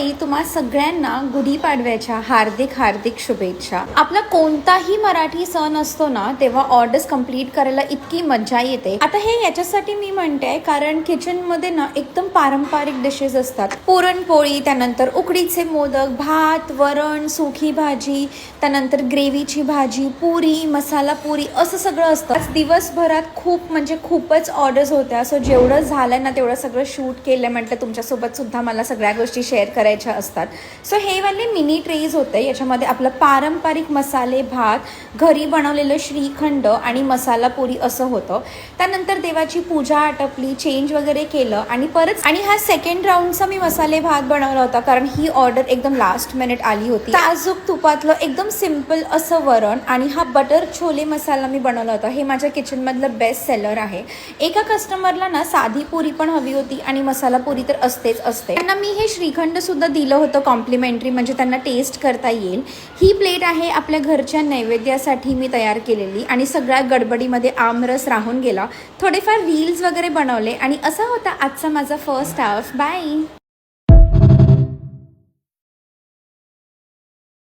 मंडळी, तुम्हा सगळ्यांना गुढीपाडव्याच्या हार्दिक हार्दिक शुभेच्छा। आपला कोणताही मराठी सण असतो ना, तेव्हा ऑर्डर्स कंप्लीट करायला इतकी मजा येते। आता हे याच्यासाठी मी म्हणते कारण किचन मध्ये ना एकदम पारंपरिक डिशेस असतात। पुरणपोळी, त्यानंतर उकडीचे मोदक, भात, वरण, सुकी भाजी, त्यानंतर ग्रेव्हीची भाजी, पुरी, मसाला पुरी, असं सगळं असतं। दिवसभरात खूपच ऑर्डर्स होत्या। सो जेवढं झालं ना तेवढं सगळं शूट केलं। म्हटलं तुमच्यासोबत सुद्धा मला सगळ्या गोष्टी शेअर करायच्या असतात। सो हे वाले मिनी ट्रेज होते, याच्यामध्ये आपलं पारंपरिक मसाले भात, घरी बनवलेलं श्रीखंड आणि मसाला पुरी असं होतं। त्यानंतर देवाची पूजा आटपली, चेंज वगैरे केलं आणि हा सेकंड राऊंडचा मी मसाले भात बनवला होता कारण ही ऑर्डर एकदम लास्ट मिनिट आली होती। साजूक तुपातलं एकदम सिंपल असं वरण आणि हा बटर छोले मसाला मी बनवला होता। हे माझ्या किचन मधलं बेस्ट सेलर आहे। एका कस्टमरला ना साधी पुरी पण हवी होती आणि मसाला पुरी तर असते। त्यांना मी हे श्रीखंड सुद्धा दिलं होतं कॉम्प्लिमेंटरी, म्हणजे त्यांना टेस्ट करता येईल। ही प्लेट आहे आपल्या घरच्या नैवेद्यासाठी मी तयार केलेली आणि सगळ्या गडबडीमध्ये आमरस राहून गेला। थोडेफार रील्स वगैरे बनवले आणि असा होता आजचा माझा फर्स्ट हाफ। बाय।